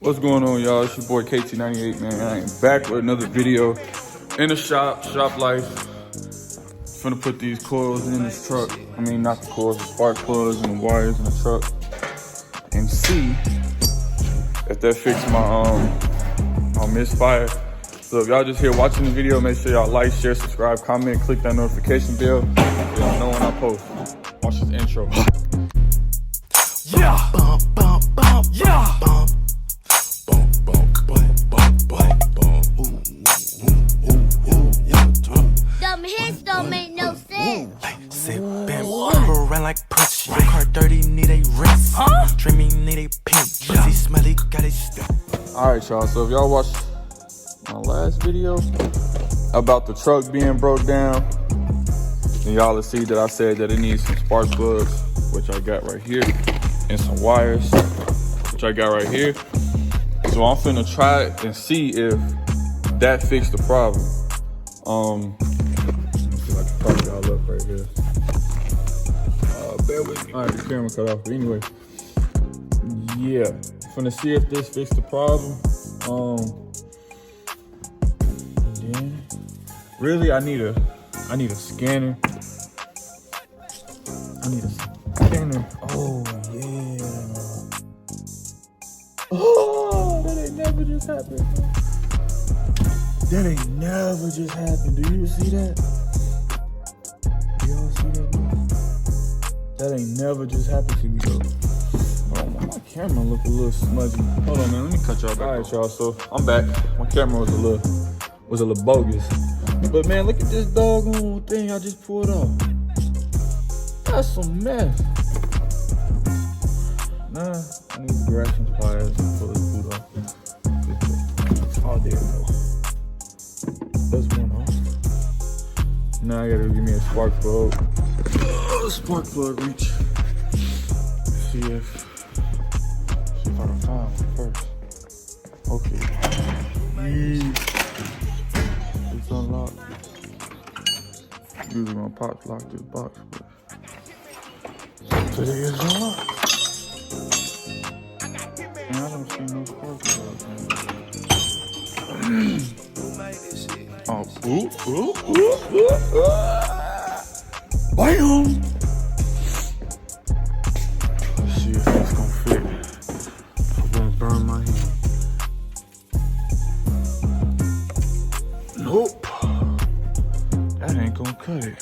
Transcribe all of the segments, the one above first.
What's going on, y'all? It's your boy KT98, man. I am back with another video in the shop life. Finna put these coils in this truck. I mean, not the coils, the spark plugs and the wires in the truck, and see if that fixed my Misfire. So if y'all just here watching the video, make sure y'all like, share, subscribe, comment, click that notification bell so y'all know when I post. Watch this intro. Yeah. Bump, bump, bump. Yeah. Bump. Bump, bump, bump, bump, bump, bump. Ooh, ooh, ooh, ooh, yeah. Them hits don't make no sense. Hey, sit back, go around like punch. Your car dirty, need a rinse. Dreamy, need a pimp. Pussy smelly, got it stuck. Alright, y'all, so if y'all watched my last video about the truck being broke down, then y'all will see that I said that it needs some spark plugs, which I got right here, and some wires, which I got right here. So I'm finna try it and see if that fixed the problem. Let me see if I can cover y'all up right here. Bear with me. Alright, the camera cut off, but anyway. Yeah, finna see if this fixed the problem. And then, really, I need a scanner. I need a scanner. Oh yeah. Oh, that ain't never just happened. That ain't never just happened. Do you see that? Do y'all see that? That ain't never just happened to me though. Oh, my camera look a little smudgy. Hold on, man. Let me cut y'all back. All right, y'all. So I'm back. My camera was a little bogus. But man, look at this doggone thing I just pulled off. That's some mess. Nah, I need to grab some pliers and pull this boot off. Oh, there we go. That's one off. Now I gotta give me a spark plug. Spark plug reach. See if I can find one first. Okay. It's unlocked. Usually gonna pop lock this box, but today is unlocked. Man, I don't see no spark plugs, man. Oh, bam! Let's see if that's gonna fit. I'm gonna burn my hand. Nope. That ain't gonna cut it.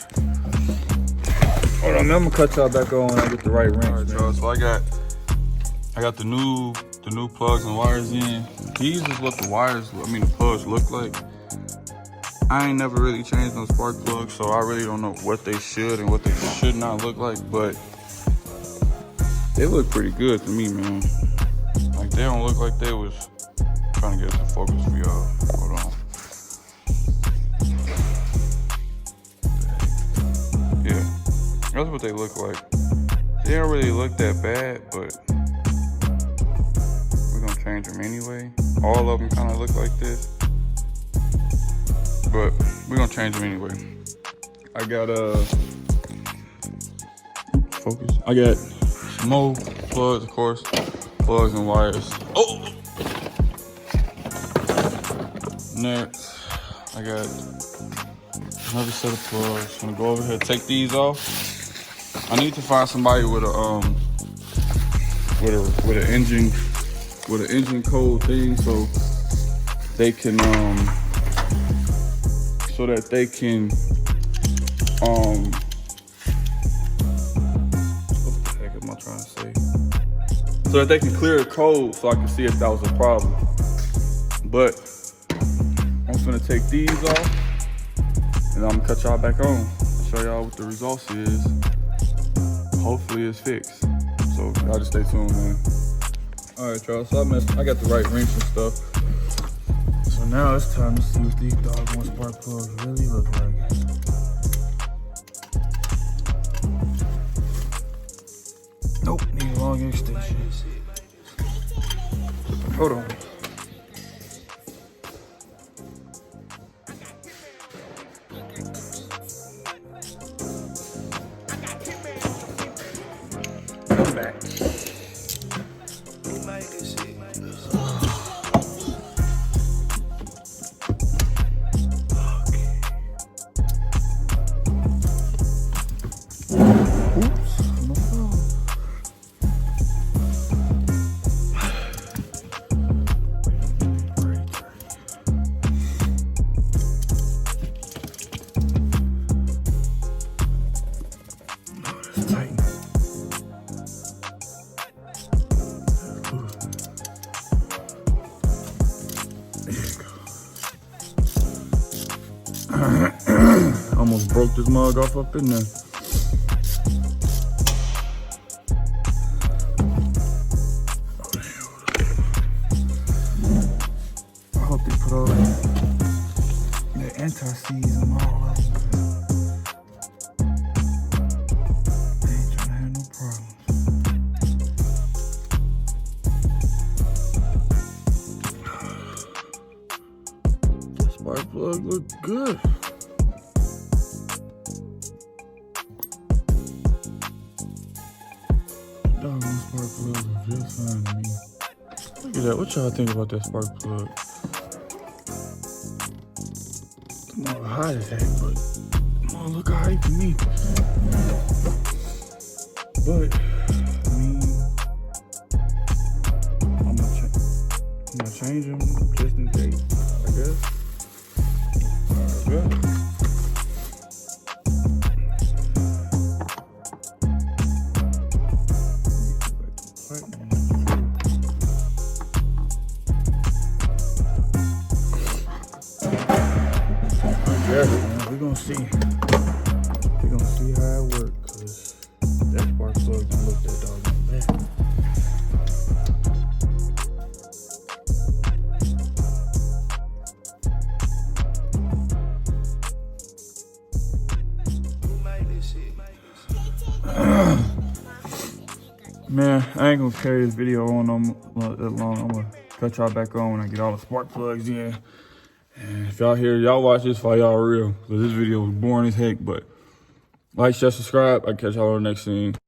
Hold on, man, I'm gonna cut y'all back on when I get the right wrench. Alright, y'all, so I got the new plugs and wires in. These is what the plugs look like. I ain't never really changed those spark plugs, so I really don't know what they should and what they should not look like, but they look pretty good to me, man. Like, they don't look like they was trying to get some focus for y'all. Hold on. Yeah, that's what they look like. They don't really look that bad, but we're gonna change them anyway. All of them kind of look like this, but we're gonna change them anyway. I got focus. I got some more plugs, of course, plugs and wires. Oh! Next, I got another set of plugs. I'm gonna go over here, take these off. I need to find somebody with an engine code thing, so they can what the heck am I trying to say? So that they can clear a code so I can see if that was a problem. But I'm gonna take these off and I'm gonna cut y'all back on and show y'all what the results is. Hopefully it's fixed. So y'all just stay tuned, man. Alright, y'all, so I got the right wrench and stuff. So now it's time to see what these doggone spark plugs really look like. Nope, need a long extension. Hold on. Come back. broke this mug off up in there. I hope they put all the anti-seize and all of them. They ain't trying to have no problems. That spark plug look good. Doggone spark plug was just fine to me. Look at that. What y'all think about that spark plug? It's more hot as heck, but it don't look alright to me. But I mean, I'm gonna change them just in case, I guess. Yeah. Yeah, man, we're gonna see. We're gonna see how it works, cause that spark plug don't look that doggone bad. Man, I ain't gonna carry this video on that long. I'm gonna cut y'all back on when I get all the spark plugs in. And if y'all here, y'all watch this for y'all real. Cause this video was boring as heck, but like, share, subscribe. I'll catch y'all on the next scene.